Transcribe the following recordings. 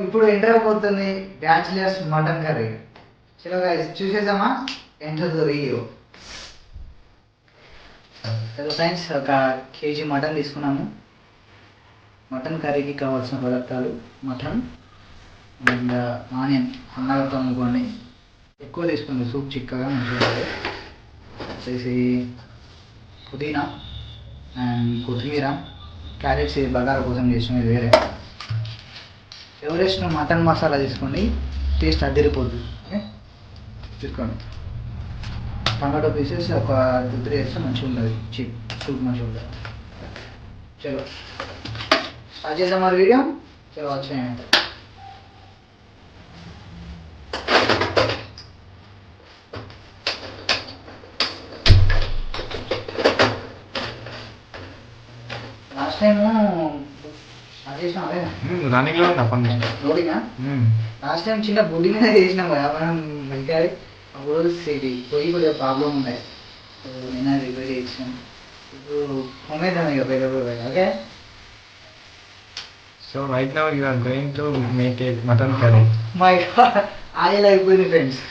ఇప్పుడు ఎంటర్ అయిపోతుంది bachelors mutton curry. చలో గైస్ చూసేద్దామా, enter the video. Hello friends, ఒక కేజీ మటన్ తీసుకున్నాము. మటన్ కర్రీకి కావాల్సిన పదార్థాలు: మటన్ అండ్ ఆనియన్ సన్నగా తరుముకోండి, ఎక్కువ తీసుకోండి, సూప్ చిక్కగా మంచిగా వచ్చేసి పుదీనా అండ్ కొత్తిమీర, క్యారెట్స్ బగారా కోసం చేసిన ఇది వేరే. ఎవరెస్ట్ మటన్ మసాలా తీసుకోండి, టేస్ట్ అదిరిపోద్ది. ఓకే తీసుకోండి. టమాటో పీసెస్ ఒక 2-3 వేస్తే మంచిగా ఉంటుంది, సూప్ మంచిగా ఉంటుంది. చలో స్టార్ట్ చేద్దాం మరి వీడియో. చలో వచ్చేయండి. లాస్ట్ టైము రన్నింగ్ లో ఉన్నా పని లోడింగా. లాస్ట్ టైం చిన్న బుడ్డి మీద చేసినాం కదా మనం, ఇంకా అప్పుడు పొయ్యి కొద్దిగా ప్రాబ్లం ఉన్నాయి, నేను రిపేర్ చేసాం. ఇప్పుడు పొమ్మేద్దాం ఇక పెద్ద. Okay so right now you are going to make a mutton curry. My god, oil అయిపోయింది ఫ్రెండ్స్.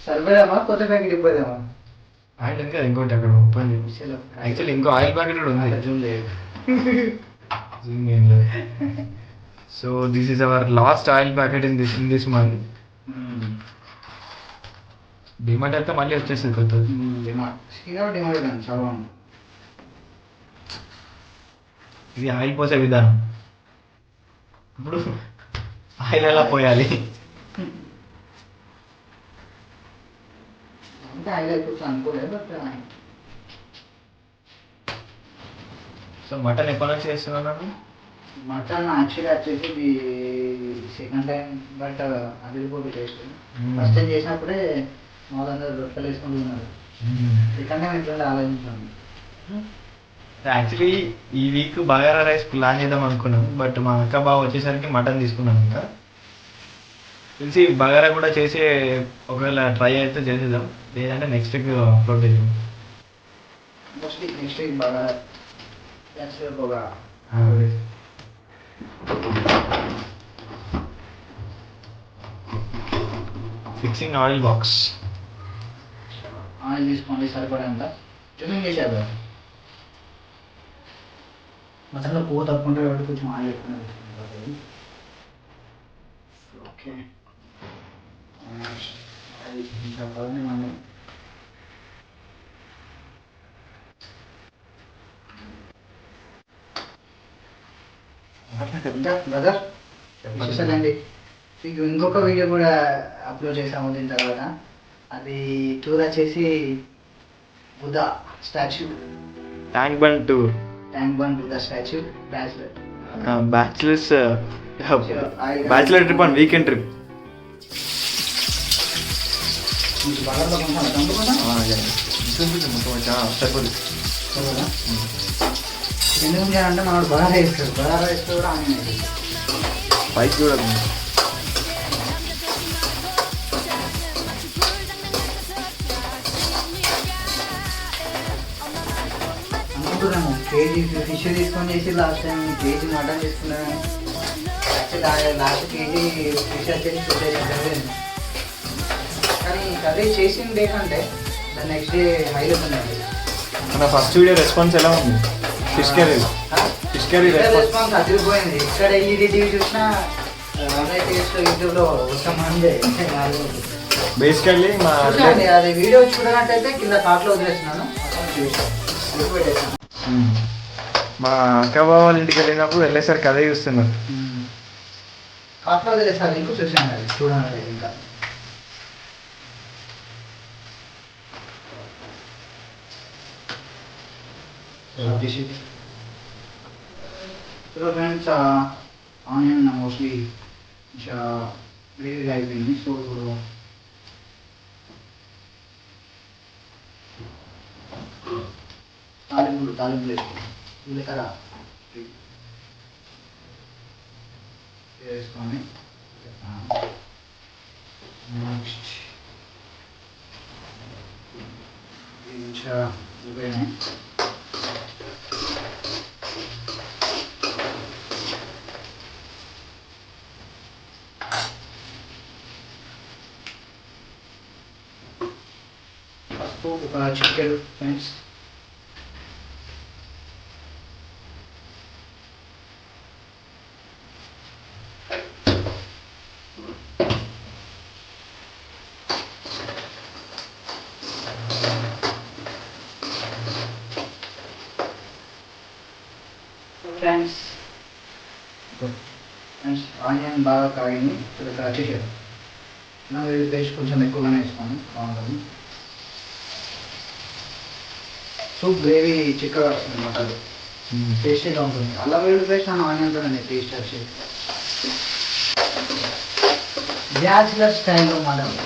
సరిపోదామా, కొత్త ప్యాకెట్ ఇవ్వదామా? ఆయిల్ ఇంకా ఇంకోటి అక్కడ ఓపెన్ చేసి, యాక్చువల్లీ ఇంకో ఆయిల్ ప్యాకెట్ కూడా ఉంది. జూమ్ లేదు. So this is our last oil packet in this month. DMart అయితే మళ్ళీ వచ్చేసింది కొత్తది. డిమాండ్ చాలా. ఇది ఆయిల్ పోసే విధానం. ఇప్పుడు ఆయిల్ ఎలా పోయాలి? అంటే ఆయిల్ అయిపోతుంది అనుకోలేదు, బట్ సో మటన్ ఎప్పటి నుంచి చేస్తున్నాను? మటన్ యాక్చువల్లీ వచ్చేసి ఇది సెకండ్ టైం, బట్ అదిరిపోతుంది టేస్ట్. ఫస్ట్ టైం చేసినప్పుడే వాళ్ళందరూ రొట్టెలు వేసుకుంటున్నారు. సెకండ్ టైం ఎట్లా ఆలోచించాను. యాక్చువల్లీ ఈ వీక్ బగారా రైస్ ప్లాన్ చేద్దాం అనుకున్నాం, బట్ మా అక్క బావ వచ్చేసరికి మటన్ తీసుకున్నాం. ఇంకా తెలిసి బగారా కూడా చేసి ఒకవేళ ట్రై అయితే చేసేద్దాం, లేదంటే నెక్స్ట్ వీక్ అప్లోడ్ చేద్దాం. మోస్ట్లీ నెక్స్ట్ వీక్ బాగా ఒక ఫిక్సింగ్ ఆయిల్ బాక్స్. ఆయిల్ తీసుకోండి సరిపడేంత. ట్రిమ్మింగ్ చేసేద్దాం. మటన్లో కొవ్వు తక్కువ ఉంటుంది కాబట్టి కొంచెం ఆయిల్ ఎక్కువ. ఓకే అది ఇంకా బాగానే మనం ఇంకా బ్రదర్ చూసానండి. మీకు ఇంకొక వీడియో కూడా అప్లోడ్ చేసాము దీని తర్వాత. అది టూర్ వచ్చేసి Buddha statue, tank bund tour. Tank bund Buddha statue, bachelor bachelor trip and weekend trip. ఎందుకు అంటే మనోడు బగారా వేస్తాడు, బగారా వేస్తే కూడా ఆనియన్ వేస్తాడు. పైకి కూడా అనుకుంటున్నాము కేజీ ఫిష్ తీసుకొని చేసి లాస్ట్ టైం కేజీ మటన్ తీసుకున్నాను. లాస్ట్ కేజీ ఫిష్ వచ్చేసి చూసేసి, కానీ కర్రీ చేసిన డే కంటే దాని నెక్స్ట్ డే హైలైట్ ఉందండి. మన ఫస్ట్ వీడియో రెస్పాన్స్ ఎలా ఉంది? ఫిష్ కర్రీ రెస్పాన్స్ అదిరిపోయింది. ఇక్కడ టీవీ చూసినా యూట్యూబ్లో ఒక మంది బేసికల్లీ మా అది వీడియో చూడనట్టయితే కింద కార్ట్లో వదిలేస్తున్నాను. మా అక్క బావ వాళ్ళ ఇంటికి వెళ్ళినప్పుడు వెళ్ళేసరికి అదే చూస్తున్నారు. కార్ట్లో వదిలేస్తారు, ఇంకో చూసాను అది చూడనట్టు. ఇంకా సో ఫ్రెండ్స్, ఆనియన్ మోస్ట్లీ వేడిగా అయిపోయింది. సో ఇప్పుడు తాలింపులు జీలకర్ర వేసుకొని నెక్స్ట్ ఉల్లిపాయని పసుపు ఒక చిటికెడు ఫ్రెండ్స్. ఫ్రెండ్స్ ఆనియన్ బాగా కాగింది, ఇప్పుడు ఇక్కడ వచ్చేసారు. నా వెల్లుల్లి పేస్ట్ కొంచెం ఎక్కువగానే వేసుకోండి, బాగుంటుంది. సూప్ గ్రేవీ చిక్కగా వస్తుంది అన్నమాట, టేస్టీగా ఉంటుంది. అల్లం వెల్లుల్లి పేస్ట్ అండ్ ఆనియన్తోనే టేస్ట్ వచ్చేది. బ్యాచిలర్ స్టైల్లో మటన్.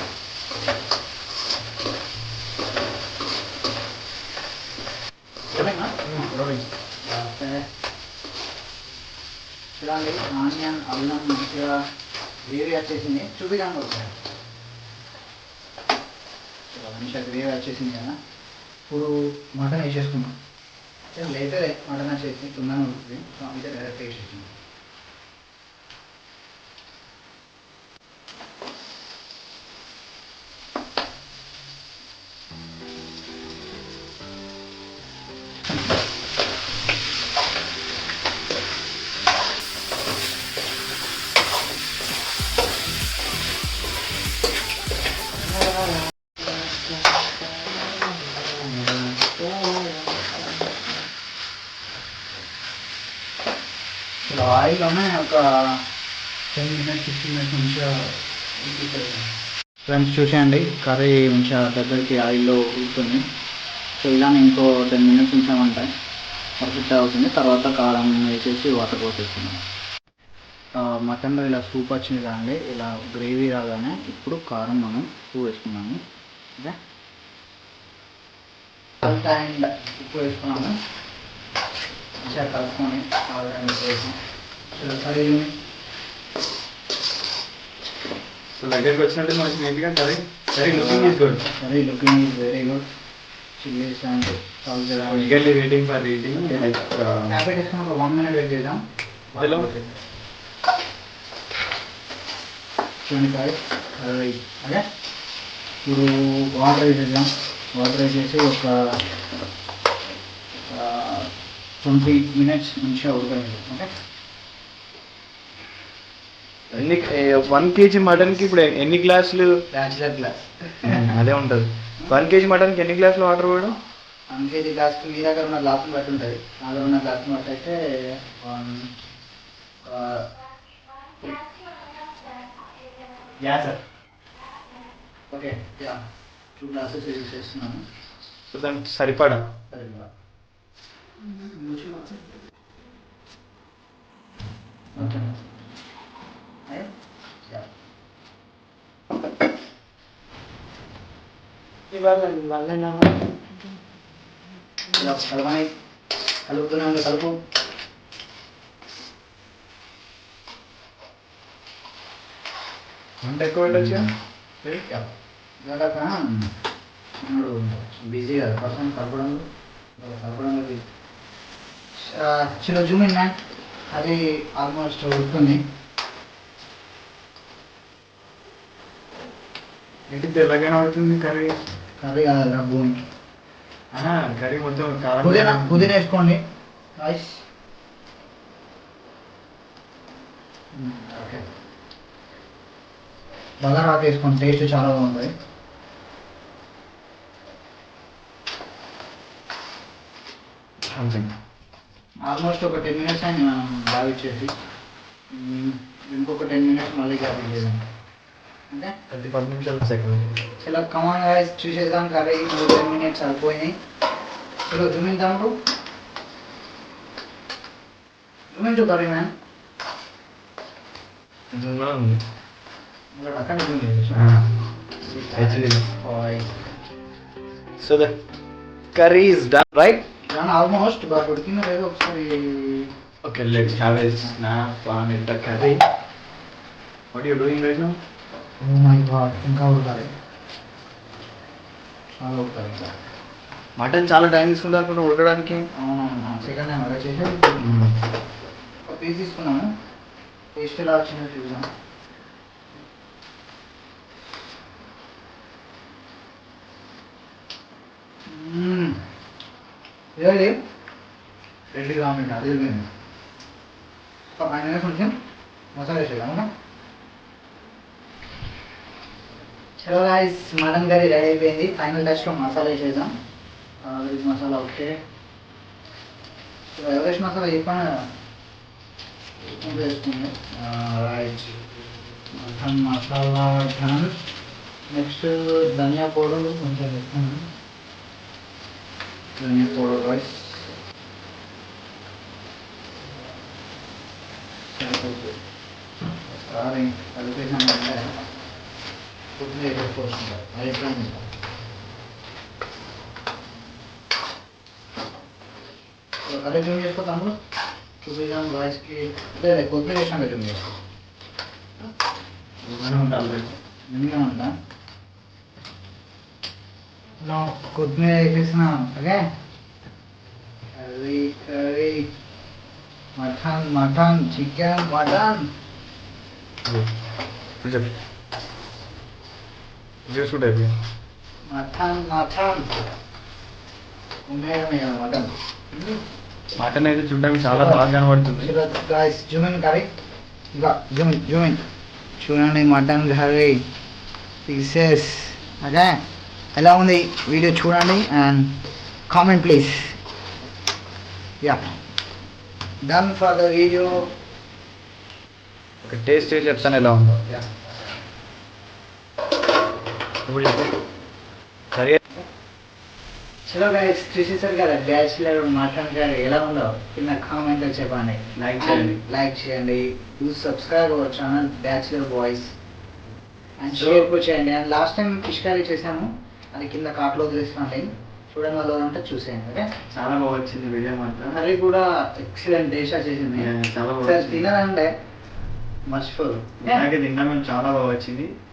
చూడండి ఆనియన్ అల్లం మంచిగా గ్రేవీ వచ్చేసింది, చూపిదాన్ని ఒకసారి. మంచిగా గ్రేవీ వచ్చేసింది కదా, ఇప్పుడు మటన్ వేసేసుకున్నాం. లేటే మటన్ వచ్చేసి తొందరగా ఉంటుంది, సో అందుకే డైరెక్ట్ వేసేసింది. ఆయిల్లోనే ఒక 10 minutes 15 minutes మంచిగా ఫ్రెండ్స్ చూసేయండి, కర్రీ మంచిగా దగ్గరికి ఆయిల్లో ఉడుకుతుంది. సో ఇలానే ఇంకో 10 minutes ఉంచామంటే పర్ఫెక్ట్ అవుతుంది. తర్వాత కారం వేసేసి వాటర్ పోసేస్తున్నాం. మటన్లో ఇలా సూప్ వచ్చింది కాదండి, ఇలా గ్రేవీ రాగానే ఇప్పుడు కారం మనం ఉప్పు వేసుకున్నాము. ఓకే, సాల్ట్ అండ్ ఉప్పు వేసుకున్నాము. మంచిగా కలుపుకొని కావాలని వేసాం. కర్రీ సో దగ్గరికి వచ్చినట్టు మనకి నీట్గా curry looking is good. Curry looking is very good. Chillies and eagerly waiting for eating. Happy వేసుకుని ఒక 1 minute వెయిట్ చేద్దాం. హలో చూడండి కర్రీ. ఓకే, ఇప్పుడు వాటర్ వేసేద్దాం. వాటర్ వేసేసి ఒక 20 minutes మంచిగా ఉడకలేదు. ఓకే, 1 kg మటన్కి ఇప్పుడు ఎన్ని గ్లాసులు? బ్యాచిలర్ గ్లాస్ అదే ఉంటుంది. 1 kg మటన్కి ఎన్ని గ్లాసులు వాటర్ పోయడం? 1 kg గ్లాస్కి మీ దగ్గర ఉన్న గ్లాసుని బట్టి ఉంటుంది. నా దగ్గర ఉన్న గ్లాసుని బట్టి అయితే ఓకే 2 glasses యూజ్ చేస్తున్నాను. సో దానికి సరిపడా ఓకే. కలపని కలుపుతూనే ఉంది, కలుపు. వంట ఎక్కువ పెట్టచ్చు. మనడు బిజీ కదా పర్సన్ కలపడంలో బిజీ. చిన్న జూమ్ ఇన్ మ్యాన్, అది ఆల్మోస్ట్ ఉడుతుంది. ఏంటి తెల్లగానే పడుతుంది కర్రీ? కర్రీ కాదు భూమి. కర్రీ మొత్తం పుదీనా వేసుకోండి. ఓకే, బగారా వేసుకోండి, టేస్ట్ చాలా బాగుంటుంది. ఆల్మోస్ట్ ఒక 10 minutes అయింది మనం బాగా ఇచ్చేసి. ఇంకొక 10 minutes మళ్ళీ గ్యాప్ ఇచ్చేద్దాం. అంటే 10 నిమిషాలు సెకండ్. చలో కమాన్ గైస్, చూసేద్దాం. కర్రీ 10 minutes అయిపోయినాయి. చలో జూమిద్దాం. జూమించు కర్రీ మ్యాన్. అక్కడ Zoom so the curry is done right? Almost బాగా ఉడికిందో లేదో ఒకసారి. Okay, let's have a snap on it, the curry. What are you doing right now? Oh my god, ఇంకా ఉడకాలి, చాలా ఉడకాలి ఇంకా. మటన్ చాలా టైం తీసుకుంటారు అనుకుంటా ఉడకడానికి. అవునవును, సెకండ్ టైం అలా చేసి ఒక పీస్ తీసుకున్నాము. టేస్ట్ ఎలా వచ్చిందో చూద్దాం. ఏది రెడ్గా ఆమ్లెట్ అది ఆయన కొంచెం మసాలా వేసేద్దాం. చలో గాయ్స్, మటన్ కర్రీ రెడీ అయిపోయింది. ఫైనల్ టచ్లో మసాలా వేసేద్దాం. Veg masala okay. Everest masala చెప్పాను వేసుకుంది. Right, mutton masala done. Next dhania powder కొంచెం వేస్తాను. ధనియా పౌడర్ రైస్ ఒకసారి కలిపేసామంటే కొత్తిమీర వేసుకుంటారు. అది ఎట్లా అదే జూమ్ చేసుకోతాము. చూపించాం రైస్కి లేదు కొత్తిమీర వేసినాక జూమ్ చేసుకో. నిన్నగా ఉందా కొత్తిమీర వేసేసినాం. Okay, curry curry mutton mutton chicken mutton mutton mutton ఉమ్మేయడమే కదా మటన్. మటన్ అయితే చూడడానికి చాలా బాగా కనబడుతుంది. జూమిన్ కర్రీ ఇంకా జూమిన్ చూడండి మటన్ కర్రీ పీసెస్. అదే ఎలా ఉంది వీడియో చూడండి and comment please. Yeah, done for the video. ఒక టేస్ట్ చేసి చెప్తాను ఎలా ఉందో. ఇప్పుడు చెప్పు. సరే, చలో గైస్, చూసేసారు కదా బ్యాచిలర్ మటన్ కర్రీ ఎలా ఉందో కింద కామెంట్లో చెప్పండి. లైక్ చేయండి, do subscribe our channel bachelor boys and share కూడా చేయండి. And last time fish curry చేసాము, అది కింద కార్ట్లో వదిలేస్తాను, చూడండి వాళ్ళు అంటే చూసేయండి. ఓకే, చాలా బాగా వచ్చింది వీడియో మాత్రం. కర్రీ కూడా ఎక్సలెంట్ టేస్ట్ చేసింది. చాలా బాగా తినాలంటే మర్చిపోదు. నాకే తిన్నాము, చాలా బాగా వచ్చింది.